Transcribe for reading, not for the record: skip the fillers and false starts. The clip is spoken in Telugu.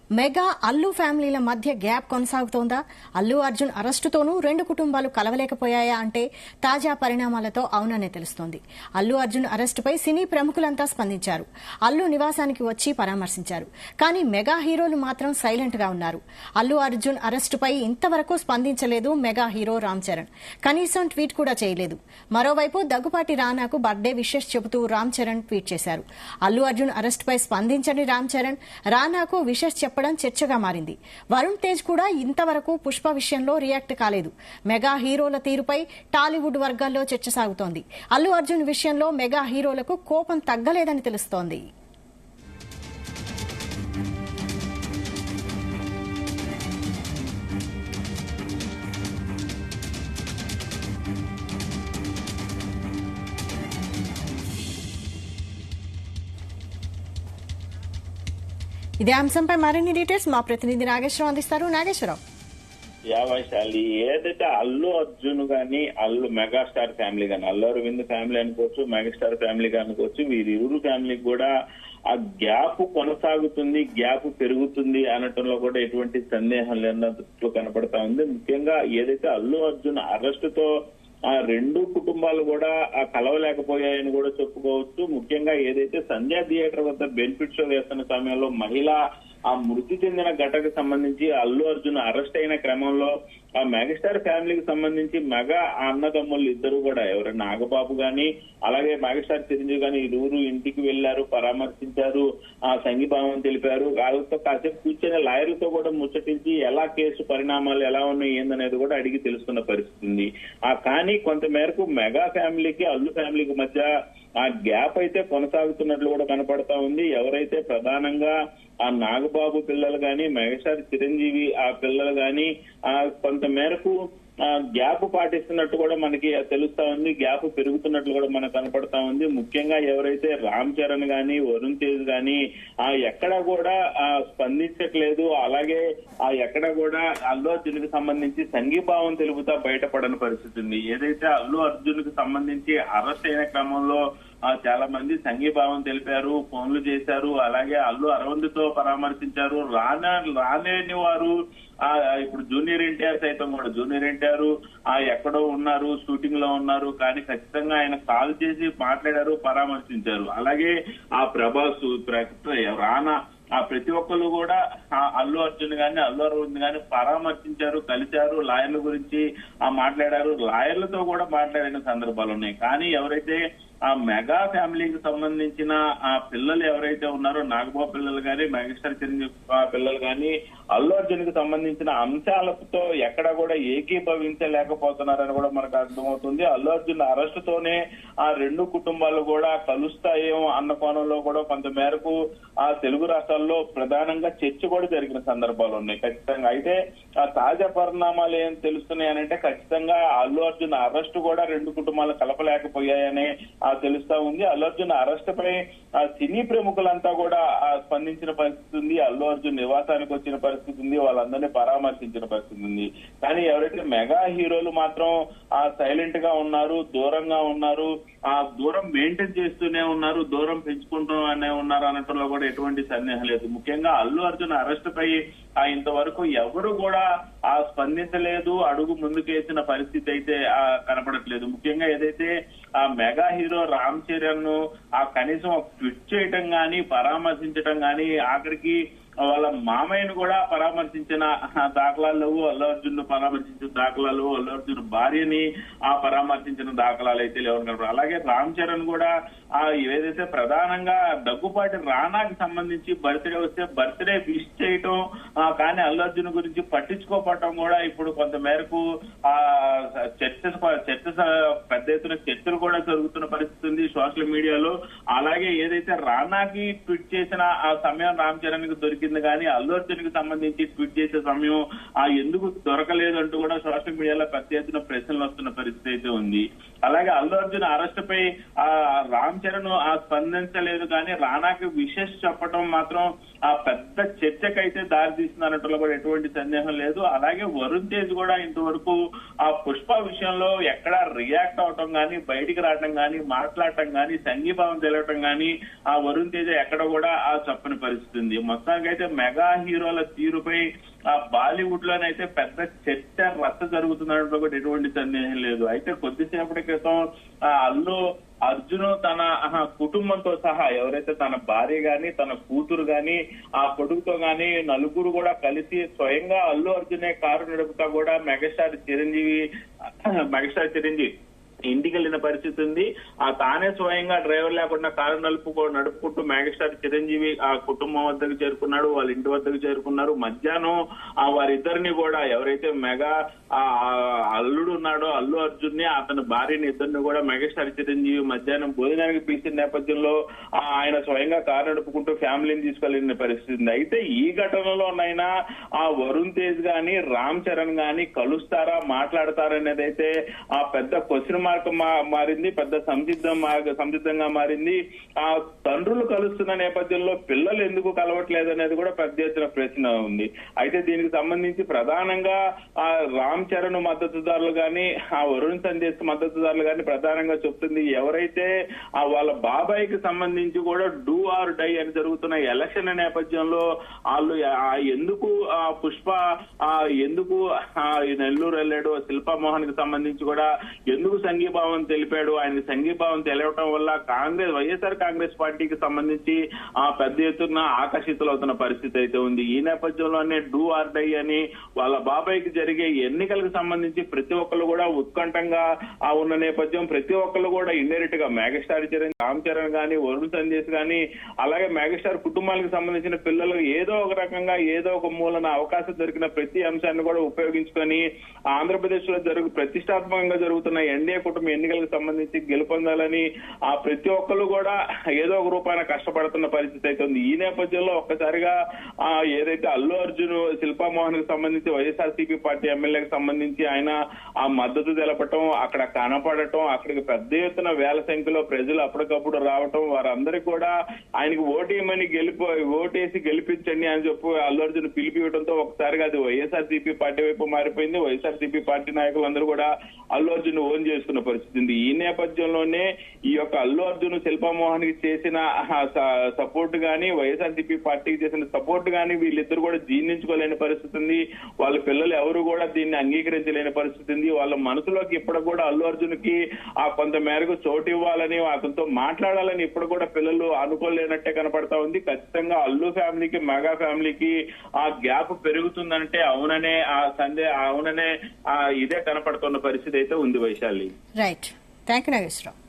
మెగా అల్లు ఫ్యామిలీల మధ్య గ్యాప్ కొనసాగుతోందా? అల్లు అర్జున్ అరెస్టుతోనూ రెండు కుటుంబాలు కలవలేకపోయాయా అంటే తాజా పరిణామాలతో అవుననే తెలుస్తోంది. అల్లు అర్జున్ అరెస్టుపై సినీ ప్రముఖులంతా స్పందించారు. అల్లు నివాసానికి వచ్చి పరామర్శించారు. కానీ మెగా హీరోలు మాత్రం సైలెంట్ గా ఉన్నారు. అల్లు అర్జున్ అరెస్టుపై ఇంతవరకు స్పందించలేదు మెగా హీరో రామ్ చరణ్. కనీసం ట్వీట్ కూడా చేయలేదు. మరోవైపు దగ్గుపాటి రానాకు బర్త్డే విషెస్ చెబుతూ రామ్ చరణ్ ట్వీట్ చేశారు. అల్లు అర్జున్ అరెస్టుపై స్పందించని రామ్ చరణ్ రానాకు విషెస్ చెప్పడం చర్చగా మారింది. వరుణ్ తేజ్ కూడా ఇంతవరకు పుష్ప విషయంలో రియాక్ట్ కాలేదు. మెగా హీరోల తీరుపై టాలీవుడ్ వర్గాల్లో చర్చ సాగుతోంది. అల్లు అర్జున్ విషయంలో మెగా హీరోలకు కోపం తగ్గలేదని తెలుస్తోంది. ఇదే అంశంపై మరిన్ని డీటెయిల్స్ మా ప్రతినిధి నాగేశ్వరరావు అందిస్తారు. నాగేశ్వరరావు. వైశాలి, ఏదైతే అల్లు అర్జున్ గాని అల్లు మెగాస్టార్ ఫ్యామిలీ గాని, అల్లు అరవింద్ ఫ్యామిలీ అనుకోవచ్చు, మెగాస్టార్ ఫ్యామిలీ అనుకోవచ్చు, వీరిరువురు ఫ్యామిలీకి కూడా ఆ గ్యాప్ కొనసాగుతుంది, గ్యాప్ పెరుగుతుంది అనటంలో కూడా ఎటువంటి సందేహం లేనట్లు కనపడతా ఉంది. ముఖ్యంగా ఏదైతే అల్లు అర్జున్ అరెస్టుతో ఆ రెండు కుటుంబాలు కూడా కలవలేకపోయాయని కూడా చెప్పుకోవచ్చు. ముఖ్యంగా ఏదైతే సంధ్యా థియేటర్ వద్ద బెనిఫిట్ షో వేస్తున్న సమయంలో మహిళ ఆ మృతి చెందిన ఘటనకు సంబంధించి అల్లు అర్జున్ అరెస్ట్ అయిన క్రమంలో ఆ మెగాస్టార్ ఫ్యామిలీకి సంబంధించి మెగా అన్నదమ్ములు ఇద్దరు కూడా ఎవరైనా నాగబాబు గాని అలాగే మెగాస్టార్ చిరంజీవి గాని ఇరువురు ఇంటికి వెళ్లారు, పరామర్శించారు, ఆ సంఘీభావం తెలిపారు. వాళ్ళతో కాసేపు కూర్చొని లాయర్లతో కూడా ముచ్చటించి ఎలా కేసు పరిణామాలు ఎలా ఉన్నాయి ఏందనేది కూడా అడిగి తెలుసుకున్న పరిస్థితి ఉంది. కానీ కొంత మేరకు మెగా ఫ్యామిలీకి అల్లు ఫ్యామిలీకి మధ్య ఆ గ్యాప్ అయితే కొనసాగుతున్నట్లు కూడా కనపడతా ఉంది. ఎవరైతే ప్రధానంగా ఆ నాగబాబు పిల్లలు గాని మెగాస్టార్ చిరంజీవి ఆ పిల్లలు గాని కొంత మేరకు గ్యాప్ పాటిస్తున్నట్టు కూడా మనకి తెలుస్తా ఉంది. గ్యాప్ పెరుగుతున్నట్లు కూడా మనకు కనపడతా ఉంది. ముఖ్యంగా ఎవరైతే రామ్ చరణ్ గాని వరుణ్ తేజ్ గాని ఎక్కడ కూడా స్పందించట్లేదు. అలాగే ఎక్కడ కూడా అల్లు అర్జున్ కి సంబంధించి సంఘీభావం తెలుపుతా బయటపడని పరిస్థితి ఉంది. ఏదైతే అల్లు అర్జున్ కి సంబంధించి అరెస్ట్ అయిన క్రమంలో చాలా మంది సంఘీభావం తెలిపారు, ఫోన్లు చేశారు, అలాగే అల్లు అరవింద్ తో పరామర్శించారు. రాలేని వారు ఇప్పుడు జూనియర్ ఎన్టీఆర్ సైతం కూడా జూనియర్ ఎన్టీఆర్ ఎక్కడో ఉన్నారు, షూటింగ్ లో ఉన్నారు, కానీ ఖచ్చితంగా ఆయన కాల్ చేసి మాట్లాడారు, పరామర్శించారు. అలాగే ఆ ప్రభాస్, రానా ప్రతి ఒక్కరు కూడా అల్లు అర్జున్ గాని అల్లు అరవింద్ గాని పరామర్శించారు, కలిశారు, లాయర్ల గురించి మాట్లాడారు, లాయర్లతో కూడా మాట్లాడిన సందర్భాలు ఉన్నాయి. కానీ ఎవరైతే ఆ మెగా ఫ్యామిలీకి సంబంధించిన ఆ పిల్లలు ఎవరైతే ఉన్నారో నాగబాబు పిల్లలు గాని మెగాస్టార్ చిరంజీవి పిల్లలు గాని అల్లు అర్జున్ కి సంబంధించిన అంశాలతో ఎక్కడ కూడా ఏకీభవించలేకపోతున్నారని కూడా మనకు అర్థమవుతుంది. అల్లు అర్జున్ అరెస్టుతోనే ఆ రెండు కుటుంబాలు కూడా కలుస్తాయేమో అన్న కోణంలో కూడా కొంత మేరకు ఆ తెలుగు రాష్ట్రాల్లో ప్రధానంగా చర్చ కూడా జరిగిన సందర్భాలు ఉన్నాయి ఖచ్చితంగా. అయితే ఆ తాజా పరిణామాలు ఏం తెలుస్తున్నాయనంటే ఖచ్చితంగా అల్లు అర్జున్ అరెస్టు కూడా రెండు కుటుంబాలు కలపలేకపోయాయనే తెలుస్తా ఉంది. అల్లు అర్జున్ అరెస్ట్ పై సినీ ప్రముఖులంతా కూడా స్పందించిన పరిస్థితి ఉంది. అల్లు అర్జున్ నివాసానికి వచ్చిన పరిస్థితి ఉంది, వాళ్ళందరినీ పరామర్శించిన పరిస్థితి ఉంది. కానీ ఎవరైతే మెగా హీరోలు మాత్రం సైలెంట్ గా ఉన్నారు, దూరంగా ఉన్నారు, ఆ దూరం మెయింటైన్ చేస్తూనే ఉన్నారు, దూరం పెంచుకుంటూనే ఉన్నారు అనటంలో కూడా ఎటువంటి సందేహం లేదు. ముఖ్యంగా అల్లు అర్జున్ అరెస్ట్ పై ఇంతవరకు ఎవరు కూడా స్పందించలేదు, అడుగు ముందుకేసిన పరిస్థితి అయితే కనపడట్లేదు. ముఖ్యంగా ఏదైతే ఆ మెగా హీరో రామ్ చరణ్ కనీసం ట్వీట్ చేయటం గాని పరామర్శించడం గాని ఆఖరికి వాళ్ళ మామయ్యను కూడా పరామర్శించిన దాఖలాలు లేవు, అల్లు అర్జున్ పరామర్శించిన దాఖలాలు, అల్లు అర్జున్ భార్యని పరామర్శించిన దాఖలాలు అయితే లేవు. అలాగే రామ్ చరణ్ కూడా ఏదైతే ప్రధానంగా దగ్గుపాటి రానాకి సంబంధించి బర్త్డే వస్తే బర్త్డే విష్ చేయటం కానీ అల్లు అర్జున్ గురించి పట్టించుకోవటం కూడా ఇప్పుడు కొంత మేరకు చర్చ పెద్ద ఎత్తున చర్చలు కూడా జరుగుతున్న పరిస్థితి ఉంది సోషల్ మీడియాలో. అలాగే ఏదైతే రానాకి ట్వీట్ చేసిన ఆ సమయం రామ్ చరణ్ కి దొరికింది కానీ అల్లు అర్జున్ కి సంబంధించి ట్వీట్ చేసే సమయం ఎందుకు దొరకలేదు అంటూ కూడా సోషల్ మీడియాలో పెద్ద ఎత్తున ప్రశ్నలు వస్తున్న పరిస్థితి అయితే ఉంది. అలాగే అల్లు అర్జున్ అరెస్ట్ పై రామ్ చరణ్ స్పందించలేదు కానీ రానాకి విషెస్ చెప్పడం మాత్రం పెద్ద చర్చకైతే దారితీసిన అనటంలో కూడా ఎటువంటి సందేహం లేదు. అలాగే వరుణ్ తేజ్ కూడా ఇంతవరకు ఆ పుష్ప విషయంలో ఎక్కడా రియాక్ట్ అవటం గానీ, బయటికి రావటం గానీ, మాట్లాడటం గానీ, సంఘీభావం తెలియటం గానీ ఆ వరుణ్ తేజ్ ఎక్కడ కూడా ఆ చెప్పని పరిస్థితి ఉంది. మొత్తానికైతే మెగా హీరోల తీరుపై ఆ బాలీవుడ్ లోనైతే పెద్ద చర్చ రచ్చ జరుగుతున్నట్లు కూడా ఎటువంటి సందేహం లేదు. అయితే కొద్దిసేపటి క్రితం అల్లు అర్జున్ తన కుటుంబంతో సహా ఎవరైతే తన భార్య గాని, తన కూతురు గాని, ఆ కొడుకుతో గాని నలుగురు కూడా కలిసి స్వయంగా అల్లు అర్జునే కారు నడుపుతా కూడా మెగాస్టార్ చిరంజీవి ఇంటికి వెళ్ళిన పరిస్థితి ఉంది. తానే స్వయంగా డ్రైవర్ లేకుండా కారు నడుపుకుంటూ మెగాస్టార్ చిరంజీవి ఆ కుటుంబం వద్దకు చేరుకున్నాడు, వాళ్ళ ఇంటి వద్దకు చేరుకున్నారు. మధ్యాహ్నం వారిద్దరిని కూడా ఎవరైతే మెగా అల్లుడు ఉన్నాడో అల్లు అర్జున్ ని, అతని భార్యని ఇద్దరిని కూడా మెగాస్టార్ చిరంజీవి మధ్యాహ్నం భోజనానికి పిలిచిన నేపథ్యంలో ఆయన స్వయంగా కారు నడుపుకుంటూ ఫ్యామిలీని తీసుకెళ్లిన పరిస్థితి ఉంది. అయితే ఈ ఘటనలోనైనా ఆ వరుణ్ తేజ్ గాని, రామ్ చరణ్ గాని కలుస్తారా, మాట్లాడతారనేది అయితే ఆ పెద్ద క్వశ్చన్ మార్క్ మారింది, పెద్ద సందిగ్ధంగా మారింది. ఆ తండ్రులు కలుస్తున్న నేపథ్యంలో పిల్లలు ఎందుకు కలవట్లేదు అనేది కూడా పెద్ద ఎత్తున ప్రశ్న ఉంది. అయితే దీనికి సంబంధించి ప్రధానంగా ఆ రామ్ చరణ్ మద్దతుదారులు గాని, ఆ వరుణ్ సందేశ్ మద్దతుదారులు గాని ప్రధానంగా చెప్తుంది ఎవరైతే వాళ్ళ బాబాయికి సంబంధించి కూడా డూ ఆర్ డై అని జరుగుతున్న ఎలక్షన్ నేపథ్యంలో వాళ్ళు ఎందుకు పుష్ప ఎందుకు నెల్లూరు వెళ్ళాడు, శిల్పామోహన్ కి సంబంధించి కూడా ఎందుకు సంఘీభావం తెలిపాడు, ఆయనకి సంఘీభావం తెలియటం వల్ల వైఎస్ఆర్ కాంగ్రెస్ పార్టీకి సంబంధించి పెద్ద ఎత్తున ఆకర్షితులవుతున్న పరిస్థితి అయితే ఉంది. ఈ నేపథ్యంలోనే డూ ఆర్ డై అని వాళ్ళ బాబాయ్కి జరిగే ఎన్నికలకు సంబంధించి ప్రతి ఒక్కరు కూడా ఉత్కంఠంగా ఉన్న నేపథ్యం. ప్రతి ఒక్కరు కూడా ఇండైరెక్ట్ గా మెగాస్టార్ రామ్ చరణ్ గాని, వరుణ్ సందేశ్ గాని, అలాగే మెగాస్టార్ కుటుంబాలకు సంబంధించిన పిల్లలు ఏదో ఒక రకంగా ఏదో ఒక మూలన అవకాశం దొరికిన ప్రతి అంశాన్ని కూడా ఉపయోగించుకొని ఆంధ్రప్రదేశ్ లో ప్రతిష్టాత్మకంగా జరుగుతున్న ఎన్డీఏ కుటుంబ ఎన్నికలకు సంబంధించి గెలుపొందాలని ప్రతి ఒక్కరు కూడా ఏదో ఒక రూపాయన కష్టపడుతున్న పరిస్థితి అయితే ఉంది. ఈ నేపథ్యంలో ఒక్కసారిగా ఏదైతే అల్లు అర్జున్ శిల్పామోహన్ కి సంబంధించి వైఎస్ఆర్సీపీ పార్టీ ఎమ్మెల్యేకి సంబంధించి ఆయన ఆ మద్దతు తెలపటం, అక్కడ కనపడటం, అక్కడికి పెద్ద ఎత్తున వేల సంఖ్యలో ప్రజలు అప్పటికప్పుడు రావటం, వారందరికీ కూడా ఆయనకి ఓటేయమని ఓటేసి గెలిపించండి అని చెప్పి అల్లు అర్జున్ పిలిపివ్వడంతో ఒకసారిగా అది వైఎస్ఆర్సీపీ పార్టీ వైపు మారిపోయింది. వైఎస్ఆర్సీపీ పార్టీ నాయకులందరూ కూడా అల్లు అర్జున్ ఓన్ చేసుకున్న పరిస్థితి ఉంది. ఈ నేపథ్యంలోనే ఈ యొక్క అల్లు అర్జున్ శిల్పామోహన్ కి చేసిన సపోర్ట్ గానీ, వైఎస్ఆర్సీపీ పార్టీకి చేసిన సపోర్ట్ గానీ వీళ్ళిద్దరు కూడా జీర్ణించుకోలేని పరిస్థితి ఉంది. వాళ్ళ పిల్లలు ఎవరు కూడా దీన్ని అంగీకరించలేని పరిస్థితి ఉంది. వాళ్ళ మనసులోకి ఇప్పుడు కూడా అల్లు అర్జున్ కి కొంత మేరకు చోటు ఇవ్వాలని, అతనితో మాట్లాడాలని ఇప్పుడు కూడా పిల్లలు అనుకోలేనట్టే కనపడతా ఉంది. ఖచ్చితంగా అల్లు ఫ్యామిలీకి, మెగా ఫ్యామిలీకి ఆ గ్యాప్ పెరుగుతుందంటే అవుననే ఇదే కనపడుతున్న పరిస్థితి అయితే ఉంది Vaishali. Right, thank you Nageswararao.